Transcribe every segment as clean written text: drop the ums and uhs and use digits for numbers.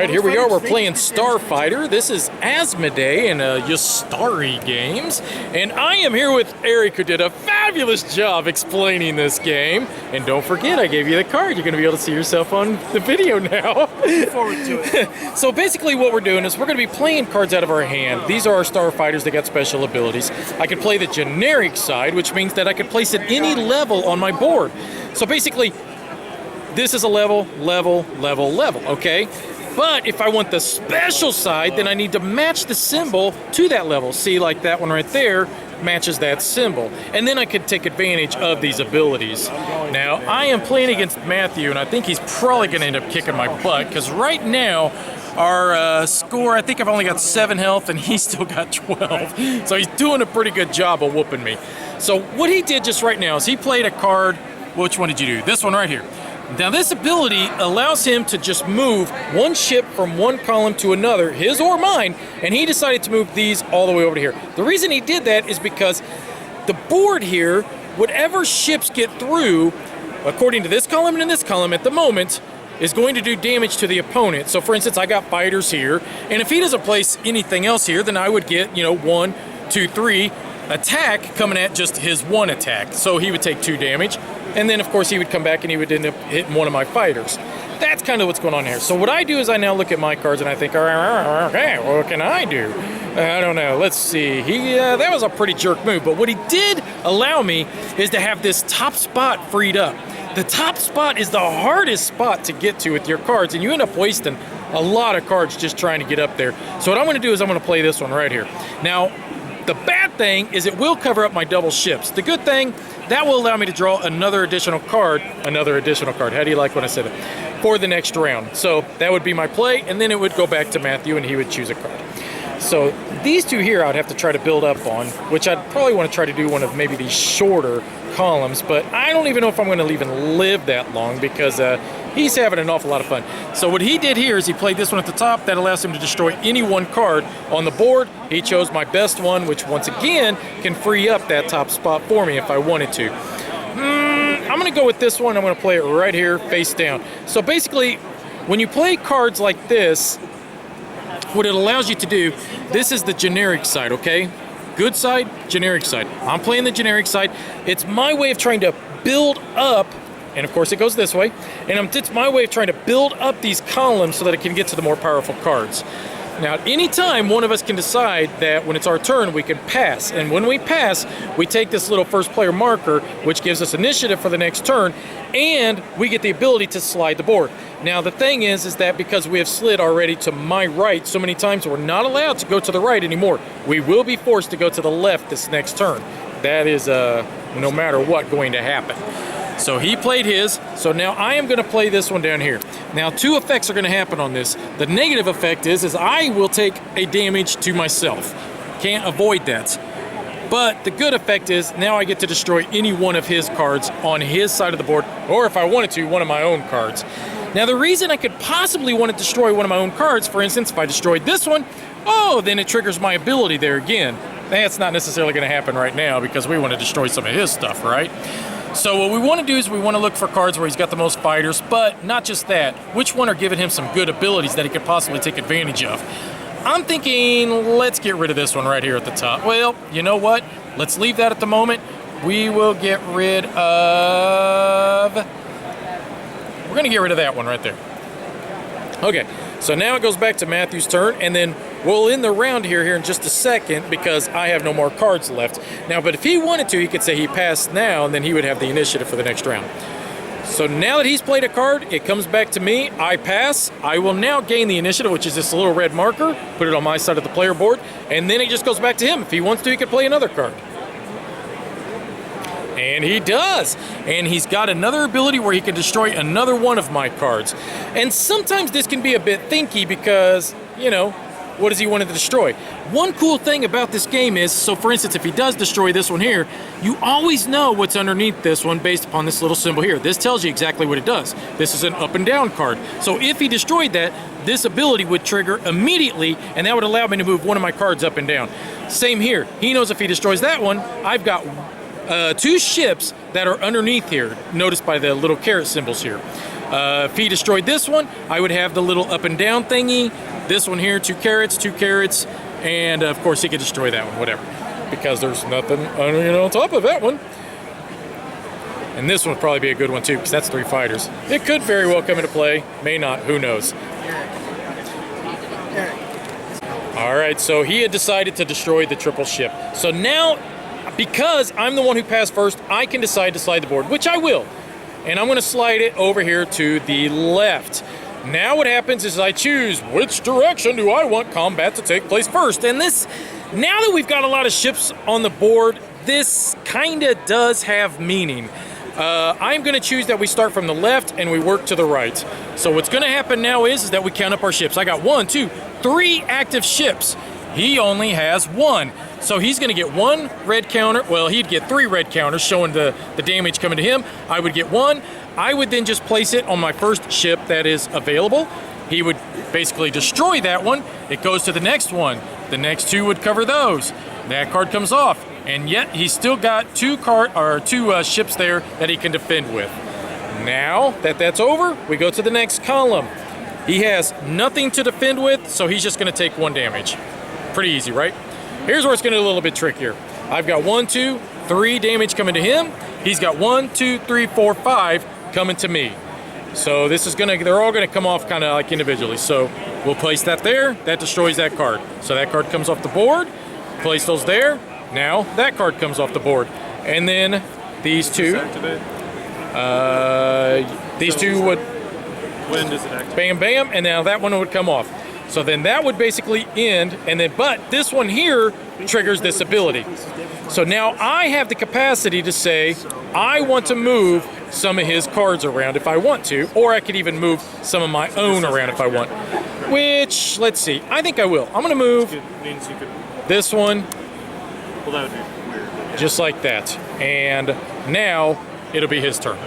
right, here we are. We're playing Starfighter. This is Asmodee and Ystari games. And I am here with Eric, who did a fabulous job explaining this game. And don't forget, I gave you the card. You're going to be able to see yourself on the video now. Look forward to it. So basically what we're doing is we're going to be playing cards out of our hand. These are our Starfighters that got special abilities. I could play the generic side, which means that I could place at any level on my board. So basically, this is a level, okay? But if I want the special side, then I need to match the symbol to that level. See, like that one right there matches that symbol. And then I could take advantage of these abilities. Now, I am playing against Matthew, and I think he's probably going to end up kicking my butt, because right now, our score, I think I've only got 7 health, and he's still got 12. So he's doing a pretty good job of whooping me. So what he did just right now is he played a card. Which one did you do? This one right here. Now this ability allows him to just move one ship from one column to another, his or mine, and he decided to move these all the way over to here. The reason he did that is because the board here, whatever ships get through, according to this column and this column at the moment, is going to do damage to the opponent. So for instance, I got fighters here, and if he doesn't place anything else here, then I would get, 1, 2, 3 attack coming at just his one attack. So he would take 2 damage. And then, of course, he would come back and he would end up hitting one of my fighters. That's kind of what's going on here. So what I do is I now look at my cards and I think, okay, what can I do? I don't know. Let's see. That was a pretty jerk move. But what he did allow me is to have this top spot freed up. The top spot is the hardest spot to get to with your cards, and you end up wasting a lot of cards just trying to get up there. So what I'm going to do is I'm going to play this one right here. Now, the bad thing is it will cover up my double ships. The good thing, that will allow me to draw another additional card. How do you like when I said it? For the next round. So that would be my play, and then it would go back to Matthew and he would choose a card. So these two here I'd have to try to build up on, which I'd probably want to try to do one of maybe these shorter columns, but I don't even know if I'm going to even live that long because he's having an awful lot of fun. So what he did here is he played this one at the top. That allows him to destroy any one card on the board. He chose my best one, which once again can free up that top spot for me if I wanted to. I'm going to go with this one. I'm going to play it right here, face down. So basically, when you play cards like this, what it allows you to do, this is the generic side, okay? Good side, generic side. I'm playing the generic side. It's my way of trying to build up, and of course it goes this way, and it's my way of trying to build up these columns so that it can get to the more powerful cards. Now, at any time, one of us can decide that when it's our turn, we can pass. And when we pass, we take this little first player marker, which gives us initiative for the next turn, and we get the ability to slide the board. Now, the thing is that because we have slid already to my right so many times, we're not allowed to go to the right anymore. We will be forced to go to the left this next turn. That is, no matter what, going to happen. So he played his, so now I am going to play this one down here. Now 2 effects are going to happen on this. The negative effect is I will take a damage to myself. Can't avoid that. But the good effect is now I get to destroy any one of his cards on his side of the board, or if I wanted to, one of my own cards. Now the reason I could possibly want to destroy one of my own cards, for instance, if I destroyed this one, then it triggers my ability there again. That's not necessarily going to happen right now because we want to destroy some of his stuff, right? So what we want to do is we want to look for cards where he's got the most fighters, but not just that. Which one are giving him some good abilities that he could possibly take advantage of? I'm thinking, let's get rid of this one right here at the top. Well, you know what? Let's leave that at the moment. We will get rid of... We're going to get rid of that one right there. Okay, so now it goes back to Matthew's turn, and then we'll end the round here in just a second because I have no more cards left. Now, but if he wanted to, he could say he passed now, and then he would have the initiative for the next round. So now that he's played a card, it comes back to me. I pass. I will now gain the initiative, which is this little red marker. Put it on my side of the player board, and then it just goes back to him. If he wants to, he could play another card. And he does. And he's got another ability where he can destroy another one of my cards. And sometimes this can be a bit thinky because, what does he want to destroy? One cool thing about this game is, so for instance, if he does destroy this one here, you always know what's underneath this one based upon this little symbol here. This tells you exactly what it does. This is an up and down card. So if he destroyed that, this ability would trigger immediately, and that would allow me to move one of my cards up and down. Same here. He knows if he destroys that one, I've got 2 ships that are underneath here, noticed by the little caret symbols here. If he destroyed this one, I would have the little up and down thingy. This one here, 2 carrots, and of course he could destroy that one, whatever, because there's nothing on top of that one. And this one would probably be a good one too, because that's 3 fighters. It could very well come into play, may not, who knows. All right, so he had decided to destroy the triple ship. So now, because I'm the one who passed first, I can decide to slide the board, which I will. And I'm gonna slide it over here to the left. Now what happens is I choose which direction do I want combat to take place first. And this, now that we've got a lot of ships on the board, this kinda does have meaning. I'm gonna choose that we start from the left and we work to the right. So what's gonna happen now is that we count up our ships. I got 1, 2, 3 active ships. He only has 1. So he's gonna get 1 red counter. Well, he'd get 3 red counters showing the damage coming to him. I would get 1. I would then just place it on my first ship that is available. He would basically destroy that one. It goes to the next one. The next 2 would cover those. That card comes off. And yet he's still got 2 ships there that he can defend with. Now that that's over, we go to the next column. He has nothing to defend with, so he's just gonna take 1 damage. Pretty easy, right? Here's where it's gonna get a little bit trickier. I've got 1, 2, 3 damage coming to him. He's got 1, 2, 3, 4, 5 coming to me. So this is they're all gonna come off kind of like individually. So we'll place that there, that destroys that card. So that card comes off the board, place those there. Now that card comes off the board. And then these 2, these 2 would, When does it activate? bam, bam, and now that one would come off. So then that would basically end, and then, but this one here triggers this ability. So now I have the capacity to say, I want to move some of his cards around if I want to, or I could even move some of my own around if I want. Which, let's see, I think I will. I'm gonna move Means you could. this one Well, that would be weird. just like that. And now it'll be his turn.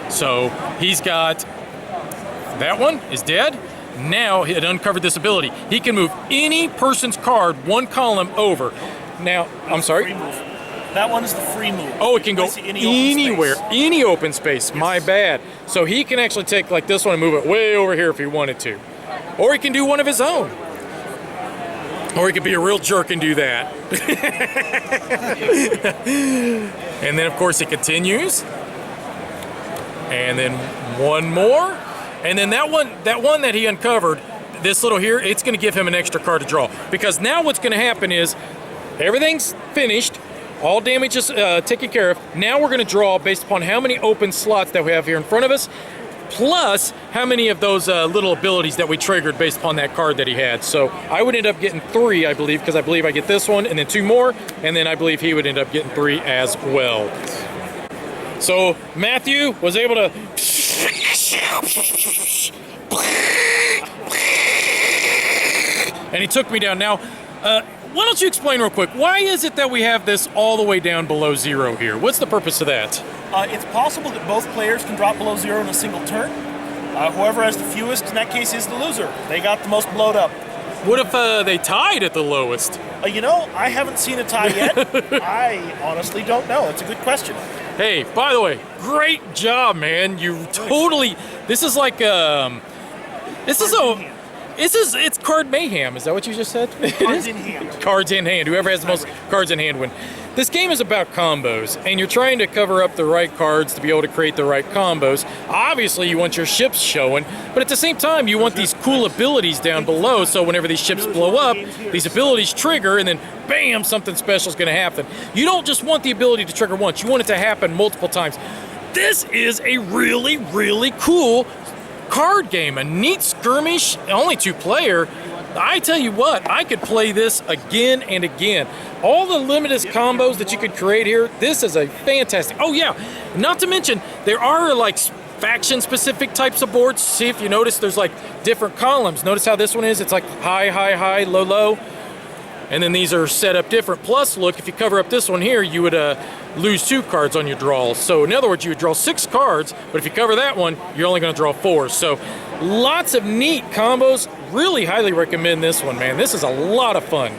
So he's got, that one is dead. Now it uncovered this ability. He can move any person's card 1 column over. Now, I'm sorry. Free move. That one is the free move. Oh, it can go Place it any open anywhere, space. any open space. My bad. So he can actually take like this one and move it way over here if he wanted to. Or he can do one of his own. Or he could be a real jerk and do that. And then of course it continues. And then 1 more. And then that one that he uncovered, this little here, it's gonna give him an extra card to draw. Because now what's gonna happen is, everything's finished, all damage is taken care of. Now we're gonna draw based upon how many open slots that we have here in front of us, plus how many of those little abilities that we triggered based upon that card that he had. So I would end up getting 3, I believe, because I believe I get this one, and then 2 more, and then I believe he would end up getting 3 as well. So Matthew was able to and he took me down. Now, why don't you explain real quick, why is it that we have this all the way down below 0 here? What's the purpose of that? It's possible that both players can drop below 0 in a single turn. Whoever has the fewest, in that case, is the loser. They got the most blowed up. What if they tied at the lowest? I haven't seen a tie yet. I honestly don't know. It's a good question. Hey, by the way, great job, man. You totally, this is like, it's card mayhem. Is that what you just said? Cards in hand. Cards in hand. Whoever has the most cards in hand win. This game is about combos, and you're trying to cover up the right cards to be able to create the right combos. Obviously, you want your ships showing, but at the same time, you want these cool abilities down below, so whenever these ships blow up, these abilities trigger, and then bam, something special is going to happen. You don't just want the ability to trigger once. You want it to happen multiple times. This is a really, really cool card game, a neat skirmish, only 2-player. I tell you what, I could play this again and again. All the limitless combos that you could create here, this is a fantastic. Oh yeah, not to mention, there are like faction-specific types of boards. See if you notice there's like different columns. Notice how this one is, it's like high, high, high, low, low. And then these are set up different. Plus, look, if you cover up this one here, you would lose 2 cards on your draws. So in other words, you would draw 6 cards, but if you cover that one, you're only gonna draw 4. So lots of neat combos. Really highly recommend this one, man. This is a lot of fun.